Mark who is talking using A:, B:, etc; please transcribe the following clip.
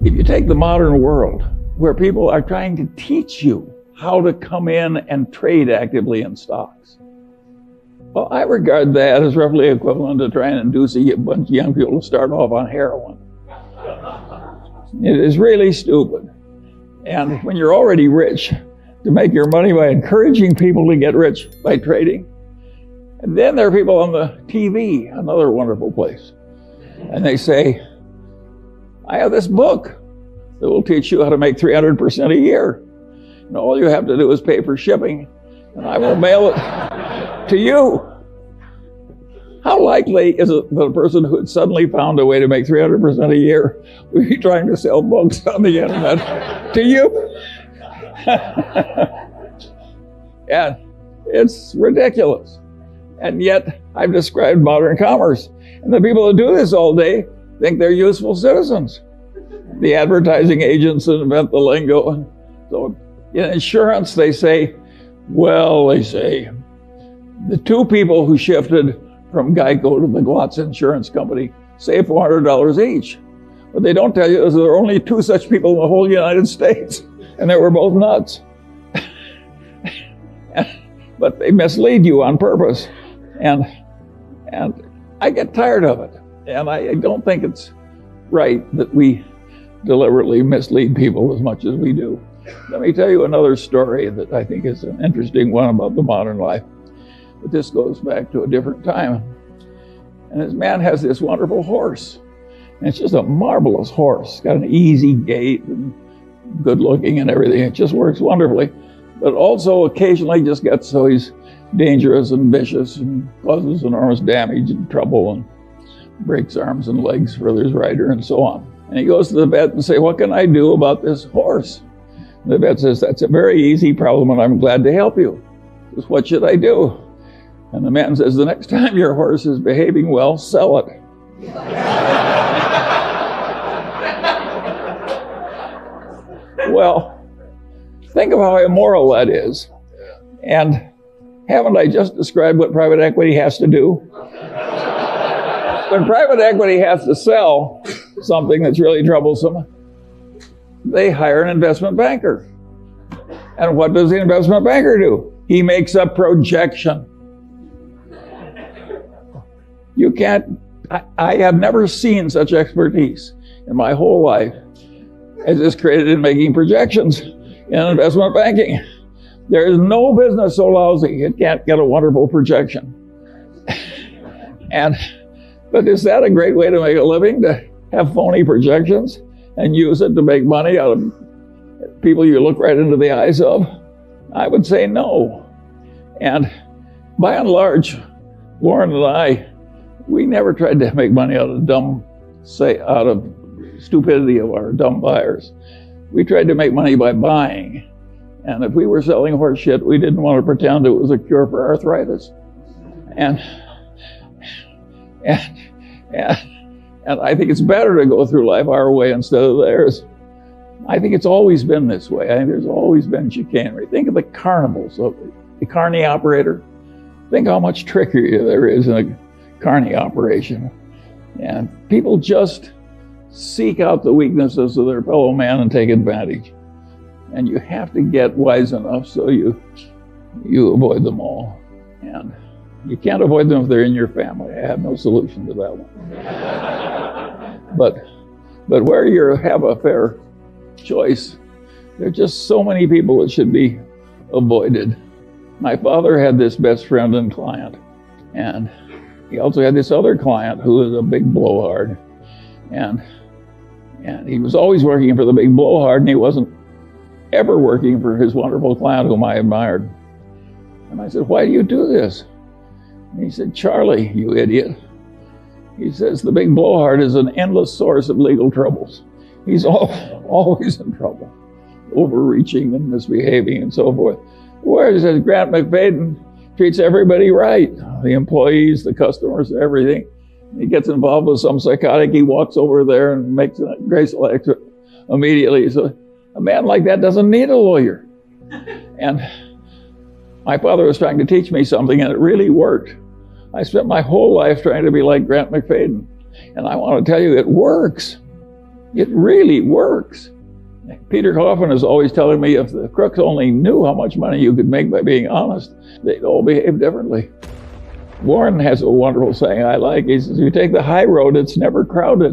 A: If you take the modern world, where people are trying to teach you how to come in and trade actively in stocks, well, I regard that as roughly equivalent to trying to induce a bunch of young people to start off on heroin. It is really stupid. And when you're already rich, to make your money by encouraging people to get rich by trading. And then there are people on the TV, another wonderful place. And they say, I have this book that will teach you how to make 300% a year. And all you have to do is pay for shipping, and I will mail it to you. How likely is it that a person who had suddenly found a way to make 300% a year would be trying to sell books on the internet to you? And it's ridiculous. And yet, I've described modern commerce. And the people who do this all day think they're useful citizens. The advertising agents that invent the lingo. So in insurance, they say, the two people who shifted from Geico to the Glotz Insurance Company saved $400 each. What they don't tell you is there are only two such people in the whole United States, and they were both nuts. But they mislead you on purpose. And I get tired of it. And I don't think it's right that we deliberately mislead people as much as we do. Let me tell you another story that I think is an interesting one about the modern life. But this goes back to a different time. And this man has this wonderful horse. And it's just a marvelous horse. It's got an easy gait and good looking and everything. It just works wonderfully. But also occasionally just gets so he's dangerous and vicious and causes enormous damage and trouble and breaks arms and legs for his rider and so on. And he goes to the vet and says, what can I do about this horse? And the vet says, that's a very easy problem and I'm glad to help you. He says, what should I do? And the man says, the next time your horse is behaving well, sell it. Well, think of how immoral that is. And haven't I just described what private equity has to do? When private equity has to sell something that's really troublesome, they hire an investment banker. And what does the investment banker do? He makes a projection. You can't, I have never seen such expertise in my whole life as is created in making projections in investment banking. There is no business so lousy it can't get a wonderful projection. But is that a great way to make a living, to have phony projections and use it to make money out of people you look right into the eyes of? I would say no. And by and large, Warren and I, we never tried to make money out of stupidity of our dumb buyers. We tried to make money by buying. And if we were selling horse shit, we didn't want to pretend it was a cure for arthritis. And I think it's better to go through life our way instead of theirs. I think it's always been this way. I think there's always been chicanery. Think of the carnivals, of the carny operator. Think how much trickery there is in a carny operation. And people just seek out the weaknesses of their fellow man and take advantage. And you have to get wise enough so you avoid them all. And you can't avoid them if they're in your family. I have no solution to that one. But where you have a fair choice, there are just so many people that should be avoided. My father had this best friend and client, and he also had this other client who was a big blowhard. And he was always working for the big blowhard, and he wasn't ever working for his wonderful client whom I admired. And I said, why do you do this? And he said, Charlie, you idiot. He says, the big blowhard is an endless source of legal troubles. He's always in trouble, overreaching and misbehaving and so forth. Whereas Grant McFadden treats everybody right, the employees, the customers, everything. He gets involved with some psychotic, he walks over there and makes a graceful exit immediately. So a man like that doesn't need a lawyer. And my father was trying to teach me something, and it really worked. I spent my whole life trying to be like Grant McFadden. And I want to tell you, it works. It really works. Peter Coffin is always telling me if the crooks only knew how much money you could make by being honest, they'd all behave differently. Warren has a wonderful saying I like. He says, if you take the high road, it's never crowded.